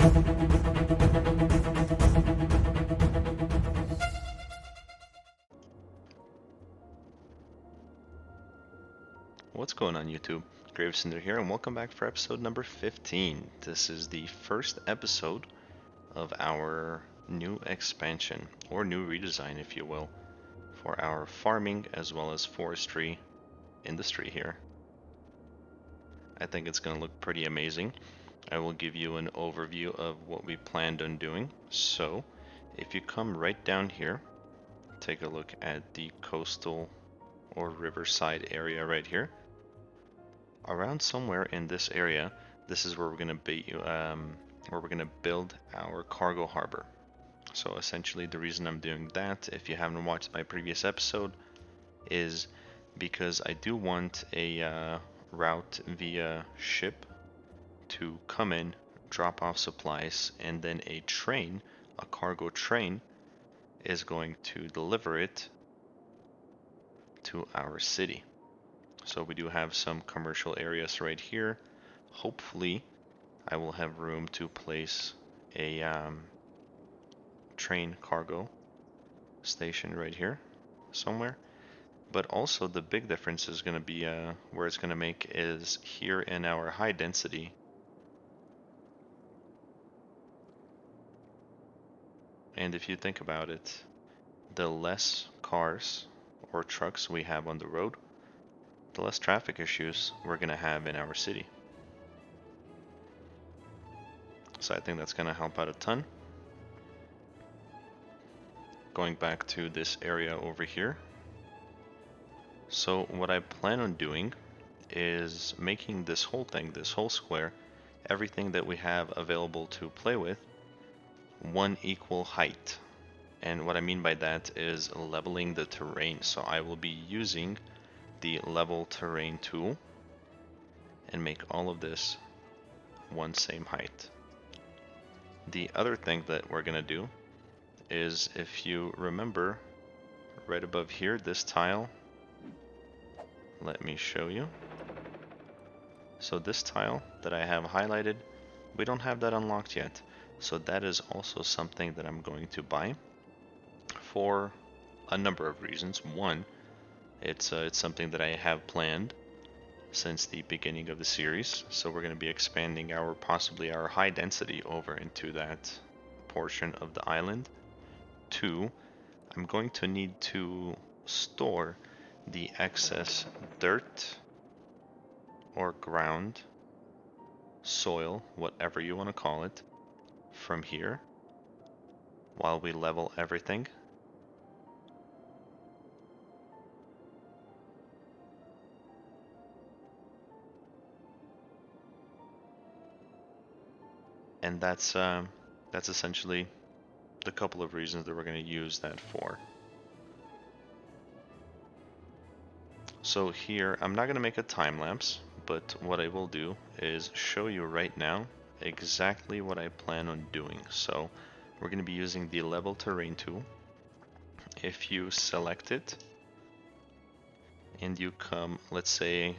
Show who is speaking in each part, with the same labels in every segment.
Speaker 1: What's going on YouTube? GraveCinder here and welcome back for episode number 15. This is the first episode of our new expansion, or new redesign if you will, for our farming as well as forestry industry here. I think it's going to look pretty amazing. I will give you an overview of what we planned on doing. So if you come right down here, take a look at the coastal or riverside area right here. Around somewhere in this area, this is where we're gonna build our cargo harbor. So essentially, the reason I'm doing that, if you haven't watched my previous episode, is because I do want a route via ship to come in, drop off supplies, and then a train, a cargo train, is going to deliver it to our city. So we do have some commercial areas right here. Hopefully I will have room to place a train cargo station right here somewhere. But also the big difference is going to be where it's going to make is here in our high density. And if you think about it, the less cars or trucks we have on the road, the less traffic issues we're going to have in our city. So I think that's going to help out a ton. Going back to this area over here. So what I plan on doing is making this whole thing, this whole square, everything that we have available to play with, one equal height. And what I mean by that is leveling the terrain. So I will be using the level terrain tool and make all of this one same height. The other thing that we're gonna do is, if you remember right above here, this tile, let me show you. So this tile that I have highlighted, we don't have that unlocked yet. So that is also something that I'm going to buy for a number of reasons. One, it's something that I have planned since the beginning of the series, so we're going to be expanding possibly our high density over into that portion of the island. Two, I'm going to need to store the excess dirt or ground, soil, whatever you want to call it, from here while we level everything. And that's essentially the couple of reasons that we're going to use that for. So here, I'm not going to make a time lapse, but what I will do is show you right now exactly what I plan on doing. So we're going to be using the level terrain tool. If you select it and you come, let's say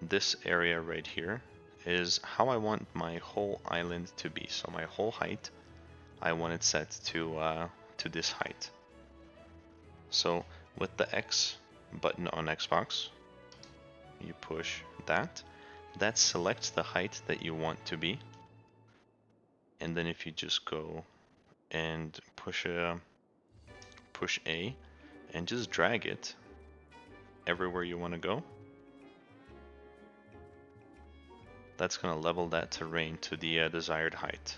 Speaker 1: this area right here is how I want my whole island to be. So my whole height, I want it set to this height. So with the X button on Xbox, you push that. That selects the height that you want to be. And then if you just go and push A and just drag it everywhere you want to go, that's going to level that terrain to the desired height.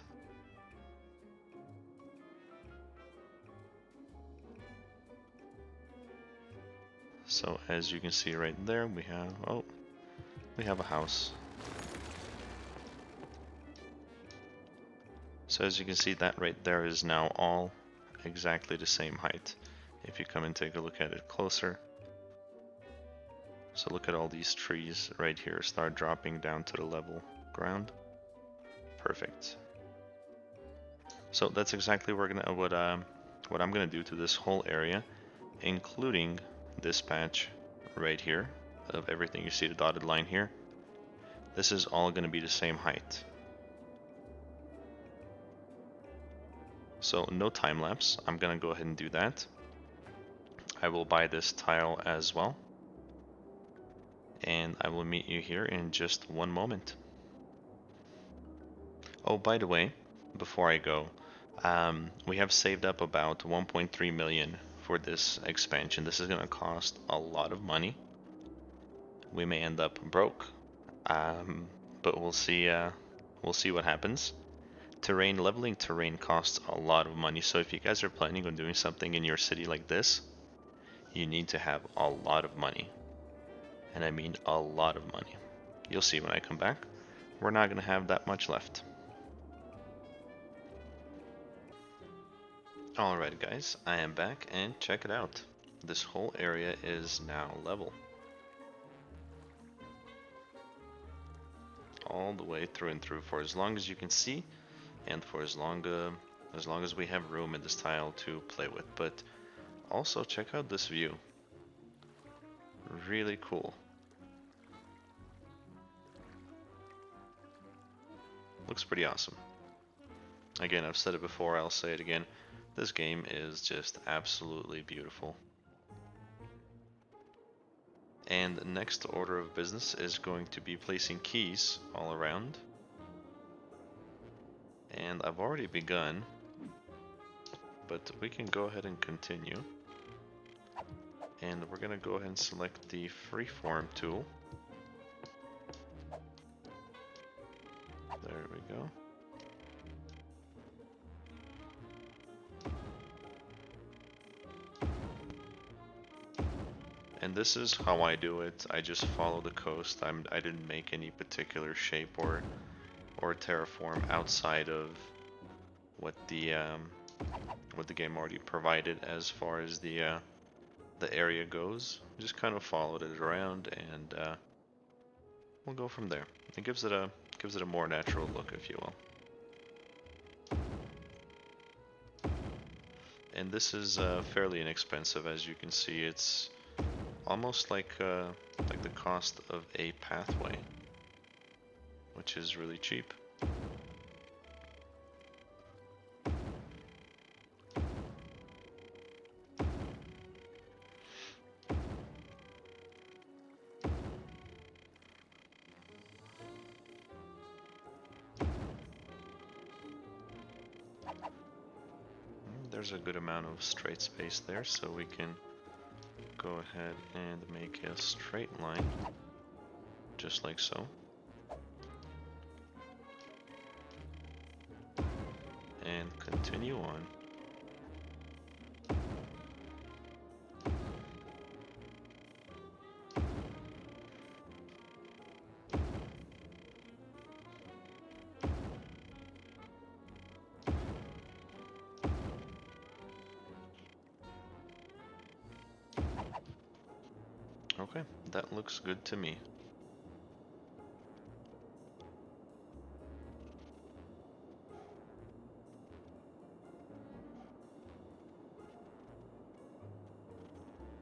Speaker 1: So as you can see right there, we have a house. So as you can see, that right there is now all exactly the same height. If you come and take a look at it closer, so look at all these trees right here start dropping down to the level ground. Perfect. So that's exactly what I'm gonna do to this whole area, including this patch right here of everything you see the dotted line here. This is all gonna be the same height. So no time lapse. I'm gonna go ahead and do that. I will buy this tile as well. And I will meet you here in just one moment. Oh, by the way, before I go, we have saved up about 1.3 million for this expansion. This is gonna cost a lot of money. We may end up broke, but we'll see. We'll see what happens. Leveling terrain costs a lot of money. So if you guys are planning on doing something in your city like this, you need to have a lot of money. And I mean a lot of money. You'll see when I come back. We're not gonna have that much left. Alright guys, I am back and check it out. This whole area is now level. All the way through and through for as long as you can see and for as long as we have room in this tile to play with. But also check out this view. Really cool. Looks pretty awesome. Again, I've said it before, I'll say it again. This game is just absolutely beautiful. And the next order of business is going to be placing keys all around. And I've already begun, but we can go ahead and continue. And we're gonna go ahead and select the freeform tool. There we go. And this is how I do it. I just follow the coast. I didn't make any particular shape or terraform outside of what the game already provided as far as the area goes. Just kind of followed it around, and we'll go from there. It gives it a more natural look, if you will. And this is fairly inexpensive, as you can see. It's almost like the cost of a pathway, which is really cheap. There's a good amount of straight space there, so we can go ahead and make a straight line, just like so. And continue on. Okay, that looks good to me.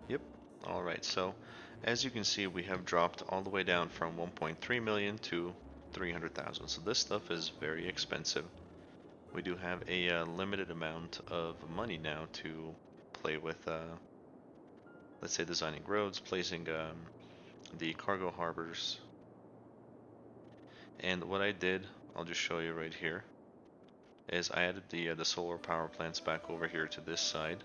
Speaker 1: Yep, alright, so as you can see, we have dropped all the way down from 1.3 million to 300,000. So this stuff is very expensive. We do have a limited amount of money now to play with, let's say, designing roads, placing the cargo harbors. And what I did, I'll just show you right here, is I added the solar power plants back over here to this side,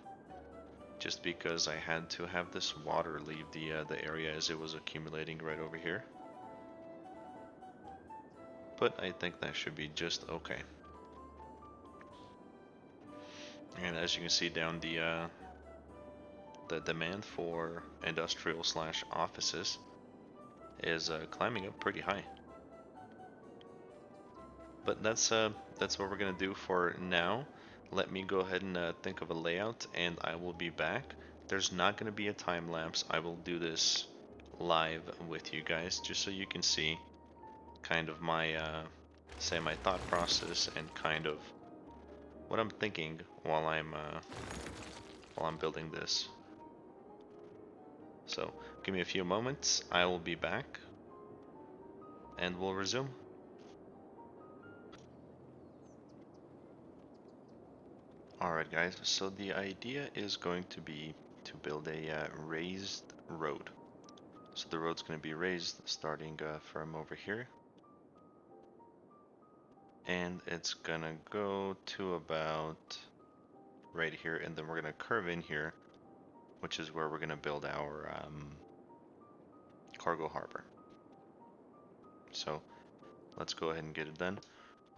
Speaker 1: just because I had to have this water leave the area as it was accumulating right over here. But I think that should be just okay. And as you can see down the demand for industrial / offices is climbing up pretty high. But that's what we're gonna do for now. Let me go ahead and think of a layout, and I will be back. There's not gonna be a time lapse. I will do this live with you guys, just so you can see kind of my say my thought process and kind of what I'm thinking while I'm building this. So give me a few moments, I will be back and we'll resume. Alright guys, so the idea is going to be to build a raised road. So the road's going to be raised starting from over here. And it's going to go to about right here, and then we're going to curve in here, which is where we're going to build our cargo harbor. So let's go ahead and get it done.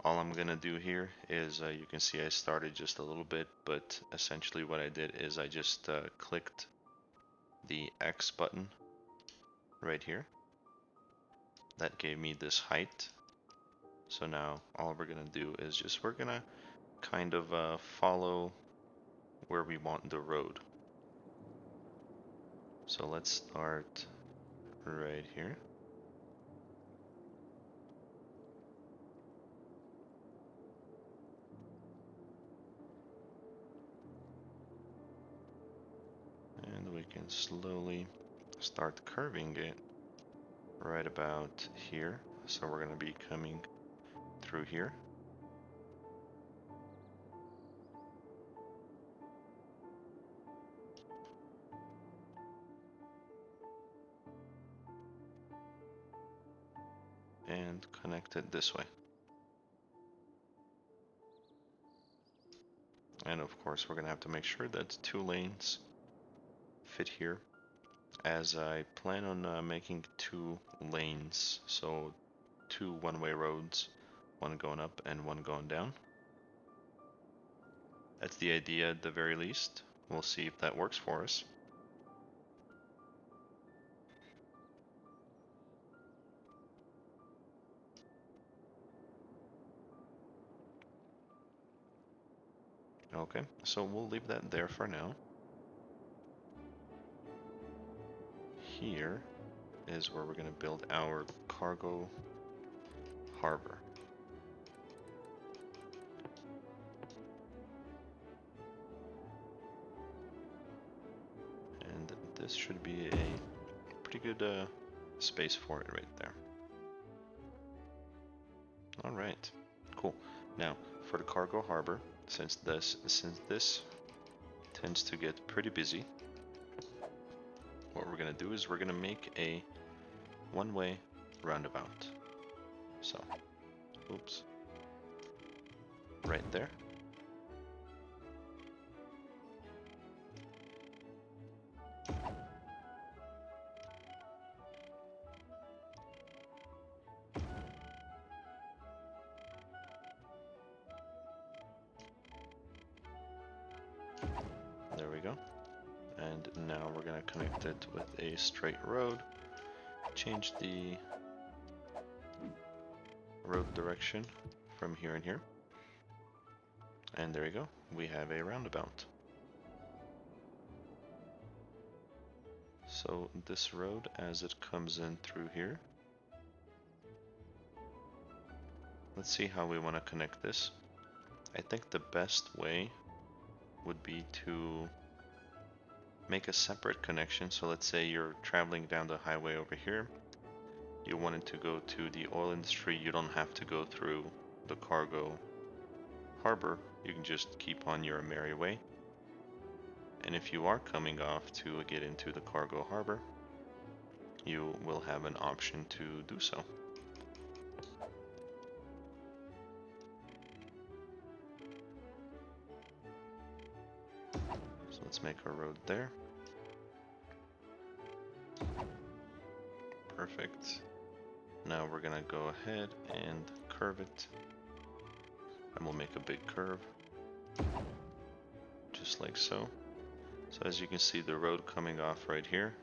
Speaker 1: All I'm gonna do here is, you can see I started just a little bit, but essentially what I did is I just clicked the X button right here. That gave me this height. So now all we're gonna do is just, we're gonna kind of follow where we want the road. So let's start right here. And we can slowly start curving it right about here. So we're gonna be coming through here. And connect it this way. And of course we're gonna have to make sure that 2 lanes fit here, as I plan on making 2 lanes, so 2 one-way roads, one going up and one going down. That's the idea at the very least. We'll see if that works for us. Okay, so we'll leave that there for now. Here is where we're going to build our cargo harbor. And this should be a pretty good space for it right there. Alright, cool. Now, for the cargo harbor, since this tends to get pretty busy, what we're gonna do is we're gonna make a one-way roundabout. So, oops, right there. There we go. And now we're gonna connect it with a straight road. Change the road direction from here and here. And there you go. We have a roundabout. So this road, as it comes in through here, let's see how we want to connect this. I think the best way would be to make a separate connection. So let's say you're traveling down the highway over here. You wanted to go to the oil industry. You don't have to go through the cargo harbor. You can just keep on your merry way. And if you are coming off to get into the cargo harbor, you will have an option to do so. So let's make a road there. Perfect. Now we're gonna go ahead and curve it. And we'll make a big curve. Just like so. So as you can see, the road coming off right here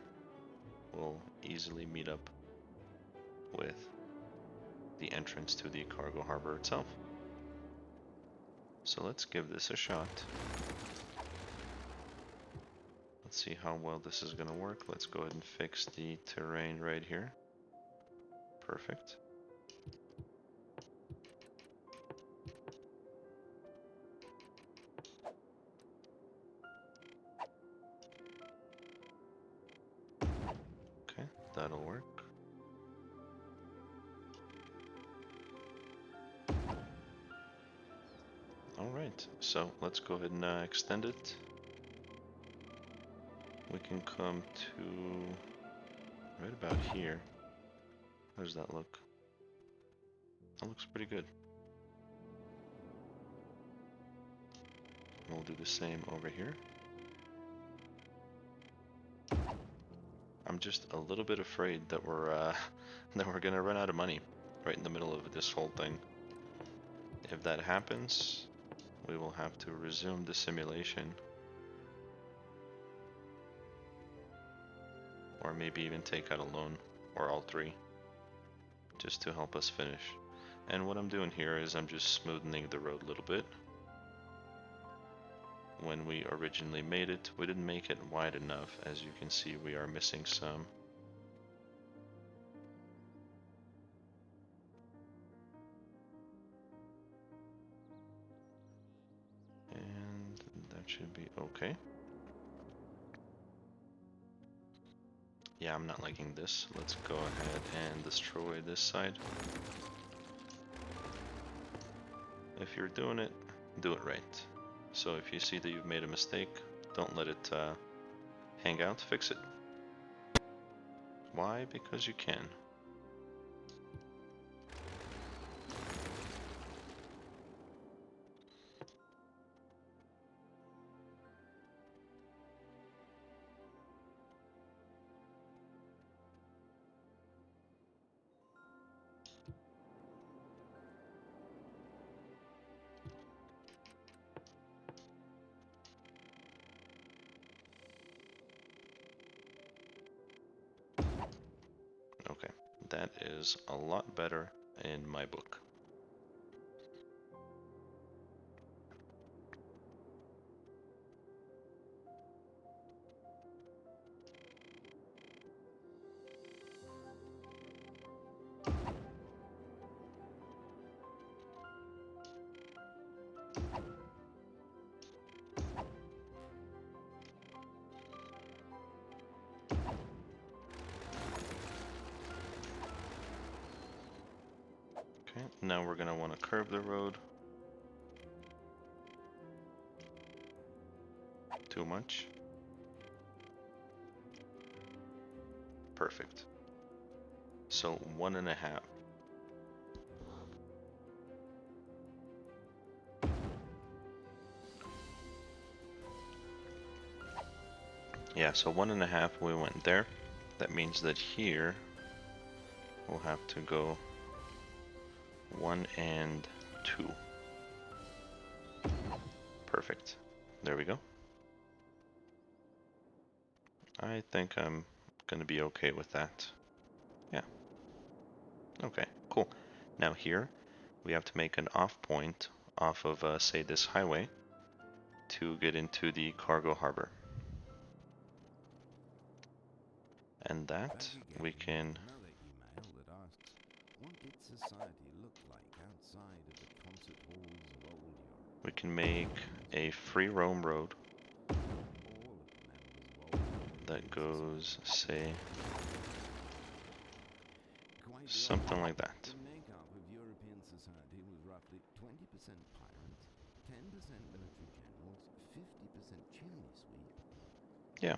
Speaker 1: will easily meet up with the entrance to the cargo harbor itself. So let's give this a shot. Let's see how well this is going to work. Let's go ahead and fix the terrain right here. Perfect. Okay, that'll work. Alright, so let's go ahead and extend it. We can come to right about here. How does that look? That looks pretty good. We'll do the same over here. I'm just a little bit afraid that we're that we're gonna run out of money right in the middle of this whole thing. If that happens, we will have to resume the simulation. Or maybe even take out a loan, or all three, just to help us finish. And what I'm doing here is I'm just smoothing the road a little bit. When we originally made it, we didn't make it wide enough. As you can see, we are missing some. And that should be okay. Yeah, I'm not liking this. Let's go ahead and destroy this side. If you're doing it, do it right. So if you see that you've made a mistake, don't let it hang out, fix it. Why? Because you can. Okay, that is a lot better in my book. Okay, now we're gonna want to curve the road. Too much. Perfect. So 1.5. Yeah, so 1.5 we went there. That means that here we'll have to go 1 and 2. Perfect. There we go. I think I'm gonna be okay with that. Yeah. Okay, cool. Now here we have to make an off point off of, say, this highway to get into the cargo harbor. And that we can make a free roam road that goes, say, something like that. Yeah.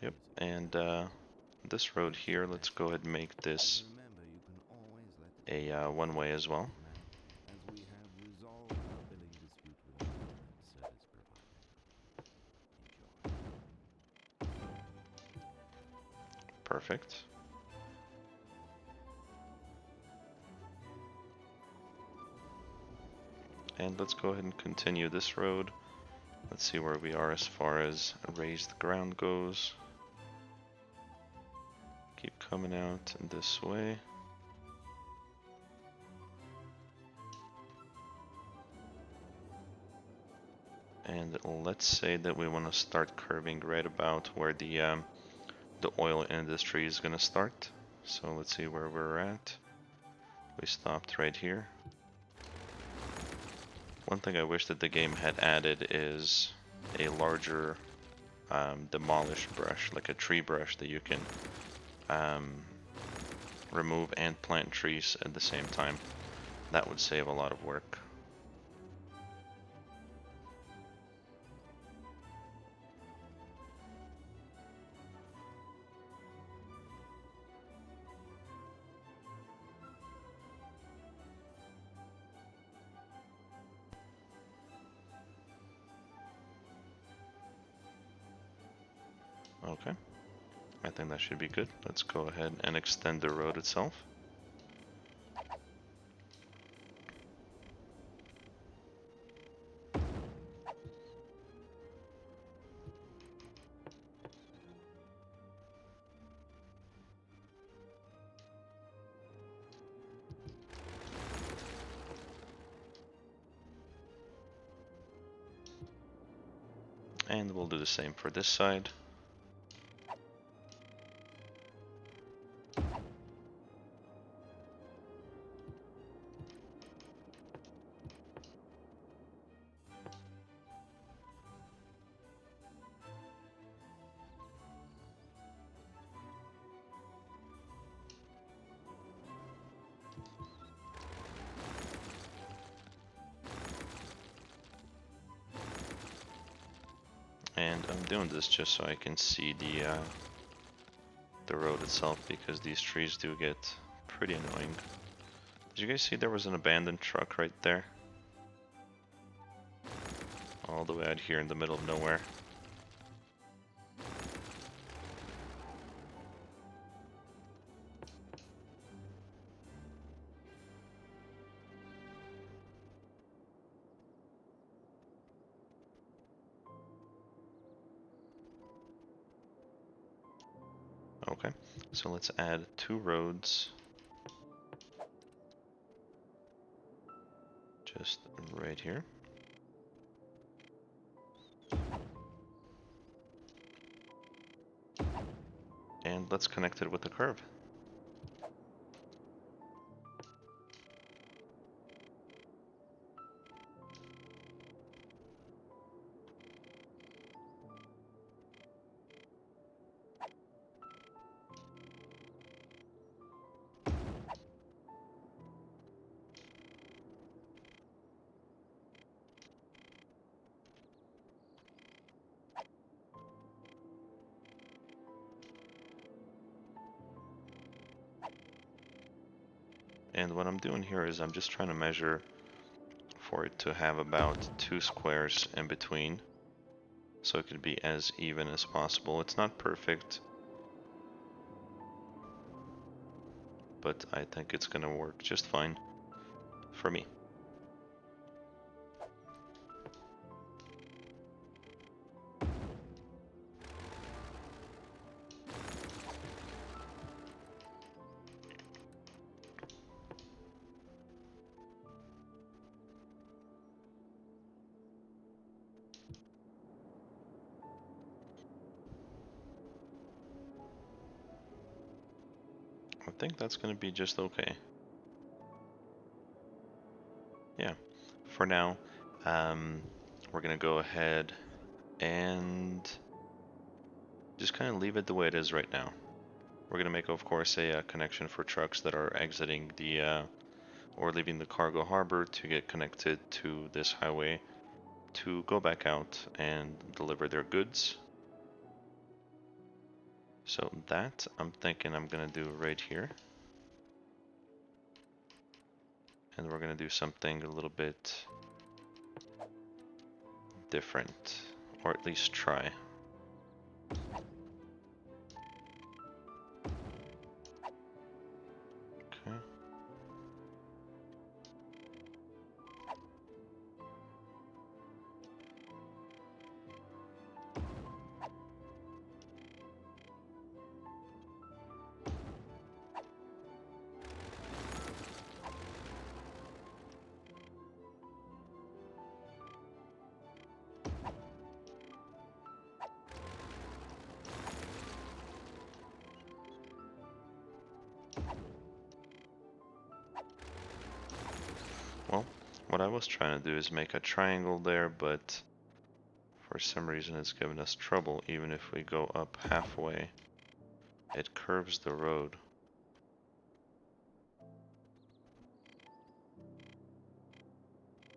Speaker 1: Yep. And this road here, let's go ahead and make this a one-way as well. Perfect. And let's go ahead and continue this road. Let's see where we are as far as raised ground goes. Keep coming out this way. And let's say that we want to start curving right about where the oil industry is going to start. So let's see where we're at. We stopped right here. One thing I wish that the game had added is a larger demolish brush, like a tree brush that you can remove and plant trees at the same time. That would save a lot of work. Okay, I think that should be good. Let's go ahead and extend the road itself. And we'll do the same for this side. And I'm doing this just so I can see the road itself, because these trees do get pretty annoying. Did you guys see there was an abandoned truck right there? All the way out here in the middle of nowhere. Okay, so let's add 2 roads. Just right here. And let's connect it with the curve. And what I'm doing here is I'm just trying to measure for it to have about 2 squares in between, so it could be as even as possible. It's not perfect, but I think it's gonna work just fine for me. I think that's gonna be just okay. Yeah, for now, we're gonna go ahead and just kind of leave it the way it is right now. We're gonna make, of course, a connection for trucks that are exiting the or leaving the cargo harbor to get connected to this highway to go back out and deliver their goods. So that I'm thinking I'm gonna do right here. And we're gonna do something a little bit different, or at least try. Okay. Well, what I was trying to do is make a triangle there, but for some reason it's giving us trouble. Even if we go up halfway, it curves the road.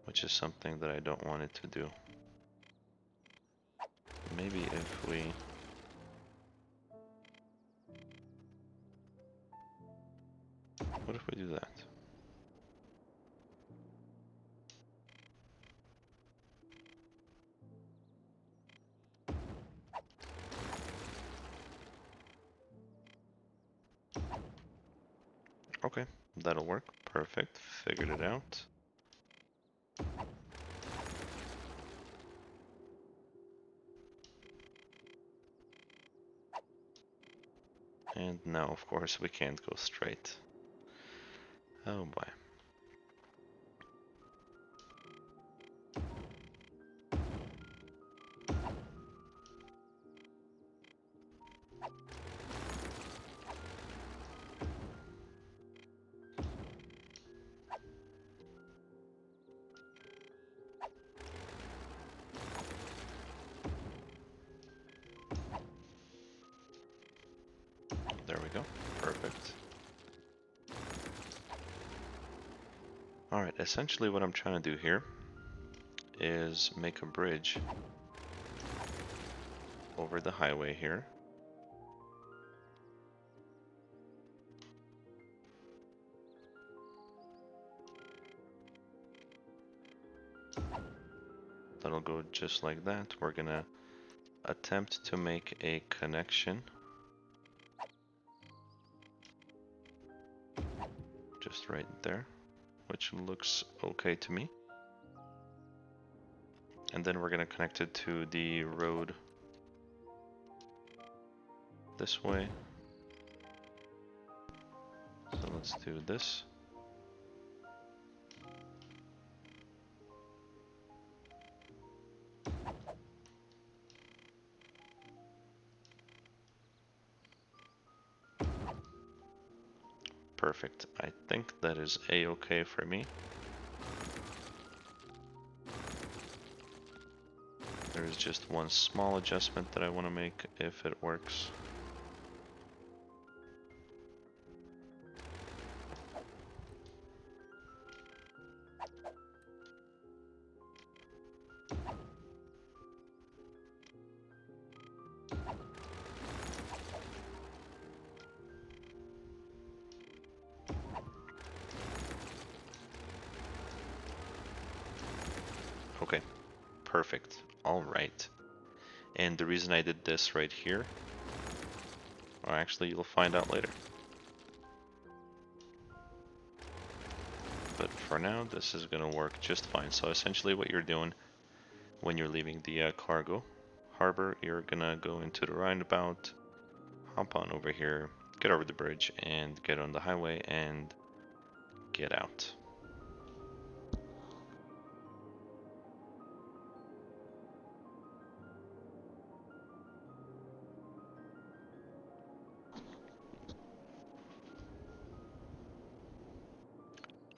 Speaker 1: Which is something that I don't want it to do. Maybe if we... What if we do that? Okay, that'll work. Perfect. Figured it out. And now, of course, we can't go straight. Oh boy. There we go. Perfect. Alright, essentially what I'm trying to do here is make a bridge over the highway here. That'll go just like that. We're gonna attempt to make a connection. Just right there, which looks okay to me. And then we're gonna connect it to the road this way. So let's do this. Perfect. I think that is a-okay for me. There is just one small adjustment that I want to make if it works. Okay, perfect. All right. And the reason I did this right here, or actually you'll find out later. But for now, this is gonna work just fine. So essentially what you're doing when you're leaving the cargo harbor, you're gonna go into the roundabout, hop on over here, get over the bridge, and get on the highway and get out.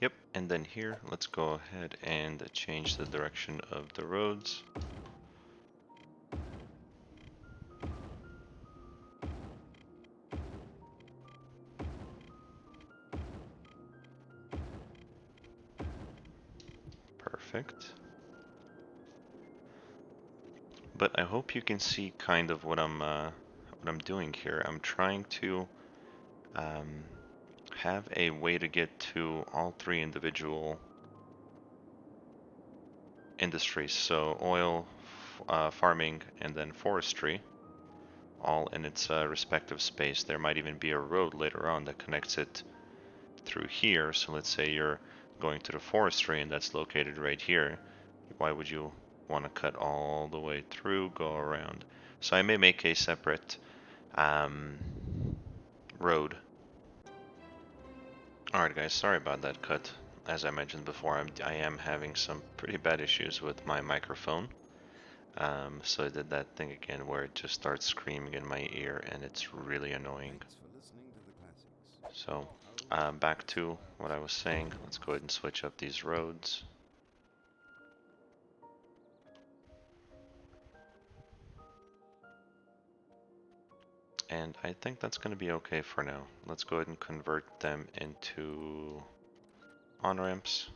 Speaker 1: Yep, and then here, let's go ahead and change the direction of the roads. Perfect. But I hope you can see kind of what I'm doing here. I'm trying to have a way to get to all three individual industries, so oil, farming, and then forestry, all in its respective space. There might even be a road later on that connects it through here. So let's say you're going to the forestry and that's located right here. Why would you want to cut all the way through, go around? So I may make a separate road. Alright guys, sorry about that cut. As I mentioned before, I am having some pretty bad issues with my microphone. So I did that thing again where it just starts screaming in my ear and it's really annoying. So back to what I was saying, let's go ahead and switch up these roads. And I think that's going to be okay for now. Let's go ahead and convert them into on-ramps.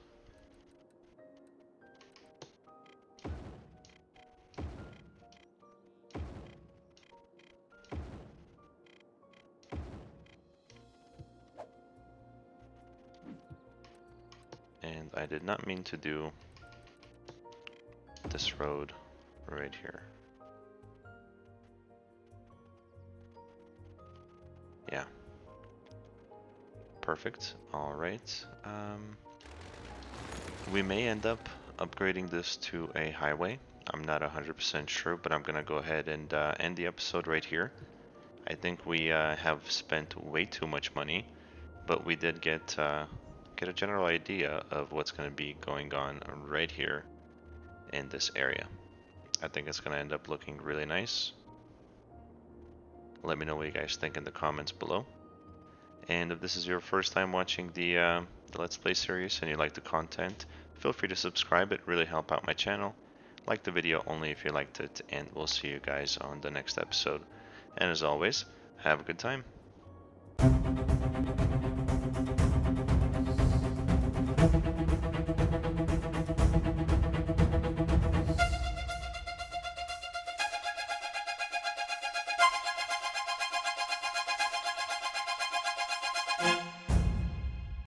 Speaker 1: And I did not mean to do this road right here. Yeah. Perfect. All right. We may end up upgrading this to a highway. I'm not 100% sure, but I'm gonna go ahead and end the episode right here. I think we have spent way too much money, but we did get a general idea of what's going to be going on right here in this area. I think it's going to end up looking really nice. Let me know what you guys think in the comments below. And if this is your first time watching the Let's Play series and you like the content, feel free to subscribe. It really helps out my channel. Like the video only if you liked it, and we'll see you guys on the next episode. And as always, have a good time.